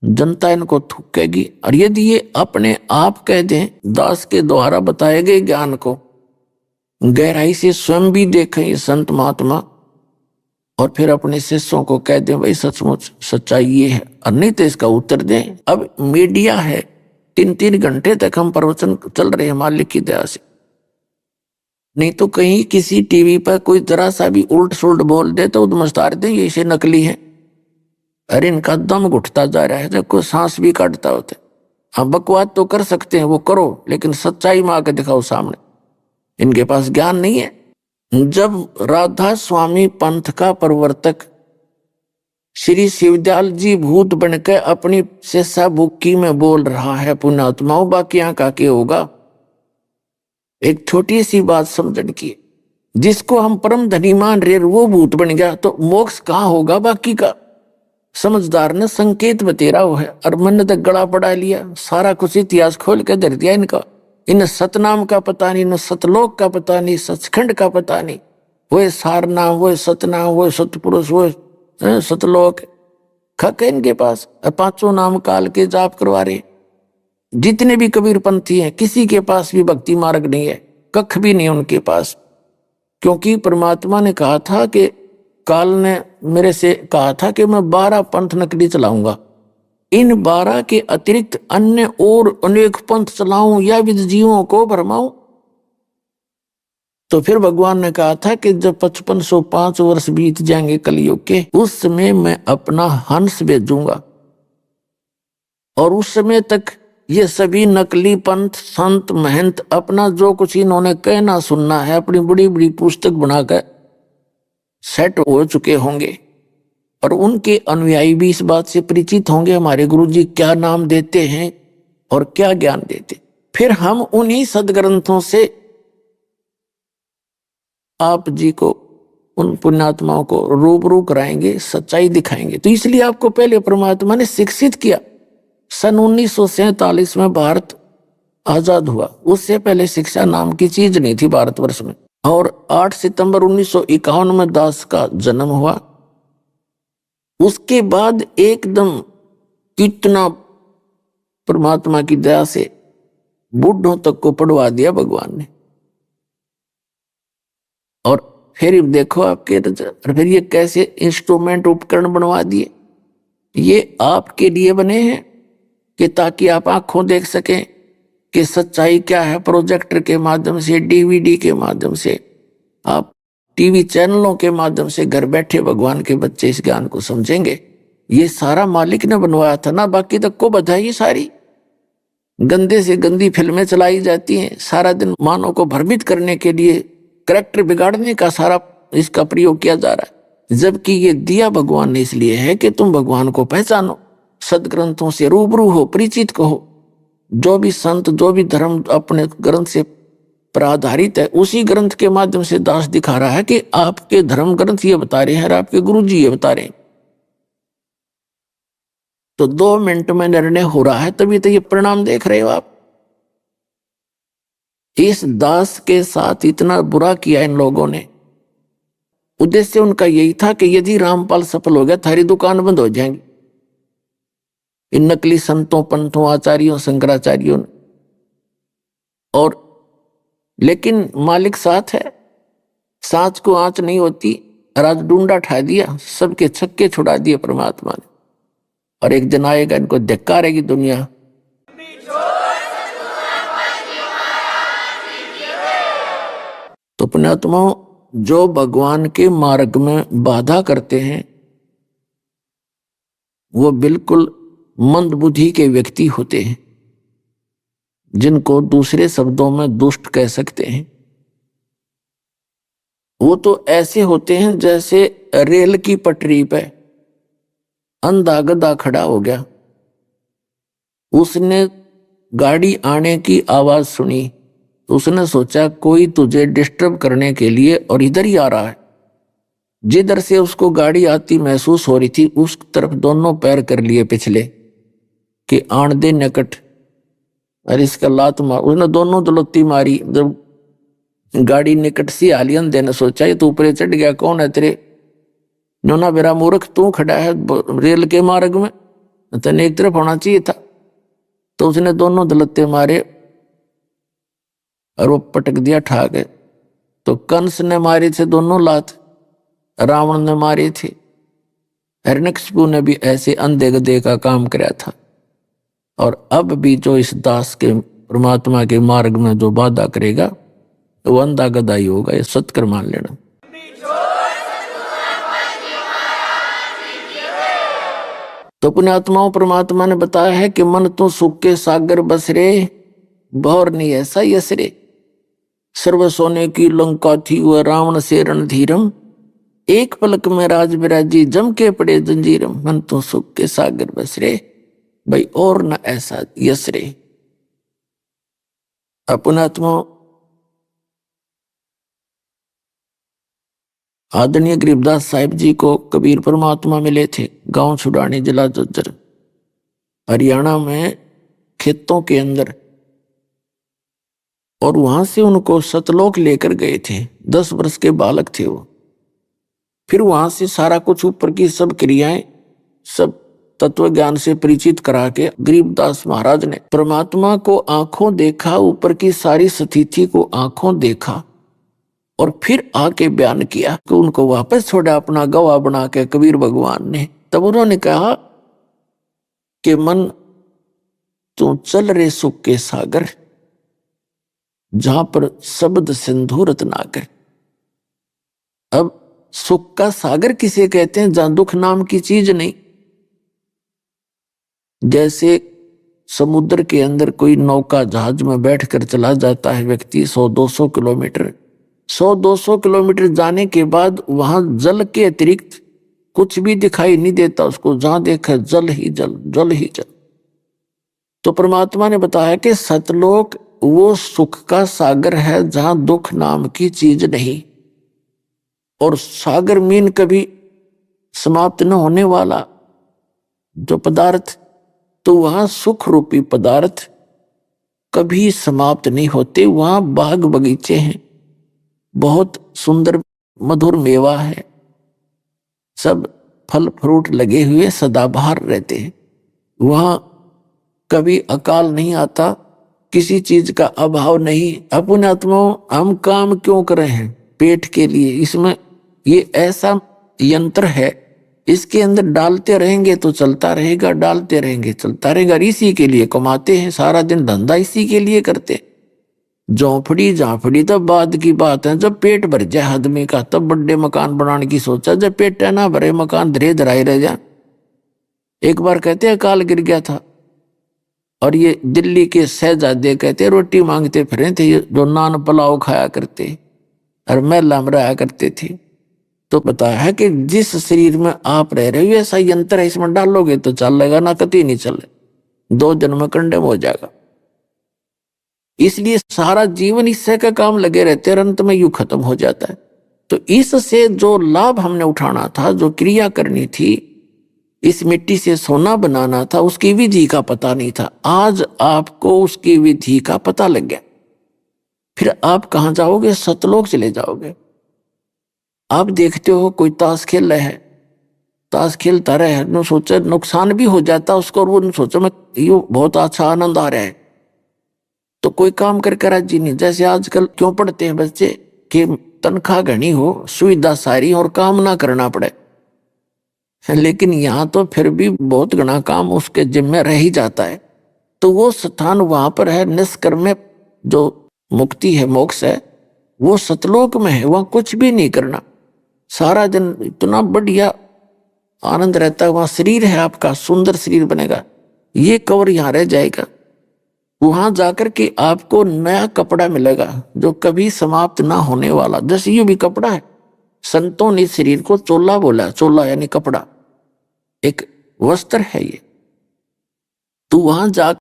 जनता इनको थूकेगी। और यदि ये अपने आप कह दें, दास के द्वारा बताए गए ज्ञान को गहराई से स्वयं भी देखें ये संत महात्मा, और फिर अपने शिष्यों को कह दें भाई सचमुच सच्चाई ये है, और नहीं तो इसका उत्तर दें। अब मीडिया है, 3-3 घंटे तक हम प्रवचन चल रहे हैं मालिक की दया से। नहीं तो कहीं किसी टीवी पर कोई जरा सा भी उल्ट सुल्ट बोल दे तो उद्मस्तार दें ये इसे नकली है। अरे इनका दम घुटता जा रहा है, जब कोई सांस भी काटता होता है। हाँ, बकवाद तो कर सकते हैं, वो करो, लेकिन सच्चाई में आके दिखाओ सामने। इनके पास ज्ञान नहीं है। जब राधा स्वामी पंथ का प्रवर्तक श्री शिवदयाल जी भूत बनकर अपनी शिष्या बुक्की में बोल रहा है, पुण्यात्माओं बाकी का क्या होगा। एक छोटी सी बात समझने की, जिसको हम परम धनी मान रहे वो भूत बन गया तो मोक्ष कहाँ होगा बाकी का। समझदार ने संकेत बतेरा हो है, और मन ने तो गला पड़ा लिया, सारा कुछ इतिहास खोल के धर दिया इनका। इन सतनाम का पता नहीं, न सतलोक का पता नहीं, सचखंड का पता नहीं। वो सार नाम, वो सतनाम, वो सतपुरुष, वो सतलोक खक है इनके पास। 5 नाम काल के जाप करवा रहे। जितने भी कबीर पंथी हैं किसी के पास भी भक्ति मार्ग नहीं है, कख भी नहीं उनके पास। क्योंकि परमात्मा ने कहा था कि काल ने मेरे से कहा था कि मैं 12 पंथ नकली चलाऊंगा, इन 12 के अतिरिक्त अन्य और अनेक पंथ चलाऊं या विद जीवों को भरमाऊं। तो फिर भगवान ने कहा था कि जब 5505 वर्ष बीत जाएंगे कलयुग के, उस समय मैं अपना हंस भेजूंगा, और उस समय तक ये सभी नकली पंथ संत महंत अपना जो कुछ इन्होंने कहना सुनना है अपनी बड़ी बड़ी पुस्तक बनाकर सेट हो चुके होंगे, और उनके अनुयायी भी इस बात से परिचित होंगे हमारे गुरुजी क्या नाम देते हैं और क्या ज्ञान देते। फिर हम उन्हीं सदग्रंथों से आप जी को, उन पुण्यात्माओं को रूबरू कराएंगे, सच्चाई दिखाएंगे। तो इसलिए आपको पहले परमात्मा ने शिक्षित किया। सन 1947 में भारत आजाद हुआ, उससे पहले शिक्षा नाम की चीज नहीं थी भारतवर्ष में। और 8 सितंबर 1951 में दास का जन्म हुआ। उसके बाद एकदम कितना परमात्मा की दया से बूढ़ों तक को पढ़वा दिया भगवान ने। और फिर देखो आपके, फिर ये कैसे इंस्ट्रूमेंट उपकरण बनवा दिए। ये आपके लिए बने हैं कि ताकि आप आंखों देख सकें कि सच्चाई क्या है। प्रोजेक्टर के माध्यम से, डीवीडी के माध्यम से, आप टीवी चैनलों के माध्यम से घर बैठे भगवान के बच्चे इस ज्ञान को समझेंगे। ये सारा मालिक ने बनवाया था ना, बाकी तक को बधाई। सारी गंदे से गंदी फिल्में चलाई जाती हैं, सारा दिन मानव को भ्रमित करने के लिए, करैक्टर बिगाड़ने का सारा इसका प्रयोग किया जा रहा है। जबकि ये दिया भगवान ने इसलिए है कि तुम भगवान को पहचानो, सदग्रंथों से रूबरू हो, परिचित कहो। जो भी संत, जो भी धर्म अपने ग्रंथ से पर आधारित है, उसी ग्रंथ के माध्यम से दास दिखा रहा है कि आपके धर्म ग्रंथ ये बता रहे हैं और आपके गुरु जी ये बता रहे हैं। तो 2 मिनट में निर्णय हो रहा है, तभी तो ये परिणाम देख रहे हो आप। इस दास के साथ इतना बुरा किया इन लोगों ने। उद्देश्य उनका यही था कि यदि रामपाल सफल हो गया, थारी दुकान बंद हो जाएंगी। इन नकली संतों, पंथों, आचार्यों, शंकराचार्यों ने। और लेकिन मालिक साथ है, सांच को आंच नहीं होती। और आज डूंडा ठा दिया, सबके छक्के छुड़ा दिए परमात्मा ने। और एक दिन आएगा, इनको धिक्कारेगी दुनिया। तो पुण्यात्माओं, जो भगवान के मार्ग में बाधा करते हैं वो बिल्कुल मंदबुद्धि के व्यक्ति होते हैं, जिनको दूसरे शब्दों में दुष्ट कह सकते हैं। वो तो ऐसे होते हैं जैसे रेल की पटरी पे अंधा गधा खड़ा हो गया, उसने गाड़ी आने की आवाज सुनी तो उसने सोचा कोई तुझे डिस्टर्ब करने के लिए और इधर ही आ रहा है। जिधर से उसको गाड़ी आती महसूस हो रही थी उस तरफ दोनों पैर कर लिए पिछले कि आण दे निकट। अरे इसका लात मार, उसने दोनों दलोती मारी। जब गाड़ी निकट सी आलियन देने सोचा ये तो ऊपर चढ़ गया, कौन है तेरे? नोना मेरा मूर्ख, तू खड़ा है रेल के मार्ग में, तने एक तरफ होना चाहिए था। तो उसने दोनों दलत्ते मारे और वो पटक दिया ठा गए। तो कंस ने मारे थे दोनों लात, रावण ने मारे थे, हिरण्यकशिपु ने भी ऐसे अंधे गधे का काम कराया था। और अब भी जो इस दास के परमात्मा के मार्ग में जो बाधा करेगा वो अंधा गधा ही होगा, ये सत्कर मान लेना। तो पुण्यात्माओं परमात्मा ने बताया है कि मन तो सुख के सागर बसरे, भौर नहीं ऐसा यसरे। सर्व सोने की लंका थी वह रावण से रणधीरम, एक पलक में राज बिराजी जम के पड़े जंजीरम। मन तो सुख के सागर बसरे, भाई और न ऐसा यसरे। पुण्यात्मा आदरणीय गरीबदास साहिब जी को कबीर परमात्मा मिले थे, गांव छुड़ानी जिला झज्जर हरियाणा में, खेतों के अंदर। और वहां से उनको सतलोक लेकर गए थे, 10 वर्ष के बालक थे वो। फिर वहां से सारा कुछ ऊपर की सब क्रियाएं, सब तत्व ज्ञान से परिचित करा के गरीबदास महाराज ने परमात्मा को आंखों देखा, ऊपर की सारी स्थिति को आंखों देखा और फिर आके बयान किया कि उनको वापस छोड़ा अपना गवाह बना के कबीर भगवान ने। तब उन्होंने कहा कि मन तू चल रे सुख के सागर, जहां पर शब्द सिंधु रत्नाकर। अब सुख का सागर किसे कहते हैं? जहां दुख नाम की चीज नहीं। जैसे समुद्र के अंदर कोई नौका जहाज में बैठकर चला जाता है व्यक्ति 100-200 किलोमीटर, 100-200 किलोमीटर जाने के बाद वहां जल के अतिरिक्त कुछ भी दिखाई नहीं देता उसको, जहां देखा जल ही जल, जल ही जल। तो परमात्मा ने बताया कि सतलोक वो सुख का सागर है जहां दुख नाम की चीज नहीं। और सागर मीन कभी समाप्त न होने वाला जो पदार्थ, तो वहां सुख रूपी पदार्थ कभी समाप्त नहीं होते। वहां बाग बगीचे हैं, बहुत सुंदर मधुर मेवा है, सब फल फ्रूट लगे हुए सदाबहार रहते हैं। वहां कभी अकाल नहीं आता, किसी चीज का अभाव नहीं। अपने आत्माओं हम काम क्यों कर रहे हैं? पेट के लिए। इसमें ये ऐसा यंत्र है, इसके अंदर डालते रहेंगे तो चलता रहेगा, डालते रहेंगे चलता रहेगा। इसी के लिए कमाते हैं, सारा दिन धंधा इसी के लिए करते। झोंपड़ी झांपड़ी तब बाद की बात है, जब पेट भर जाए आदमी का तब बड़े मकान बनाने की सोचा, जब पेट ना भरे मकान धरे धराए रह जाए। एक बार कहते हैं अकाल गिर गया था और ये दिल्ली के शहजादे कहते रोटी मांगते फिरे थे, जो नान पुलाव खाया करते और महला में रहा करते थे। तो बताया है कि जिस शरीर में आप रह रहे हो ऐसा यंत्र है, इसमें डालोगे तो चलेगा, ना कति नहीं चले, 2 दिन में कंडेम हो जाएगा। इसलिए सारा जीवन इससे का काम लगे रहते हैं, अंत में यूं खत्म हो जाता है। तो इससे जो लाभ हमने उठाना था, जो क्रिया करनी थी, इस मिट्टी से सोना बनाना था, उसकी विधि का पता नहीं था। आज आपको उसकी विधि का पता लग गया। फिर आप कहां जाओगे? सतलोक चले जाओगे। आप देखते हो कोई ताश खेल रहा है, ताश खेलता रहे, न सोचा नुकसान भी हो जाता उसको, और वो सोचा मैं ये बहुत अच्छा आनंद आ रहा है, तो कोई काम करके राजी नहीं। जैसे आजकल क्यों पढ़ते हैं बच्चे कि तनख्वाह घनी हो, सुविधा सारी और काम ना करना पड़े। लेकिन यहाँ तो फिर भी बहुत घना काम उसके जिम्मे रह ही जाता है। तो वो स्थान वहां पर है निष्कर्म, जो मुक्ति है, मोक्ष है, वो सतलोक में है। वहां कुछ भी नहीं करना, सारा दिन इतना बढ़िया आनंद रहता है। वहां शरीर है आपका, सुंदर शरीर बनेगा, ये कवर यहाँ रह जाएगा। वहां जाकर के आपको नया कपड़ा मिलेगा जो कभी समाप्त ना होने वाला। जैसे ये भी कपड़ा है, संतों ने शरीर को चोला बोला, चोला यानी कपड़ा, एक वस्त्र है ये। तो वहां जा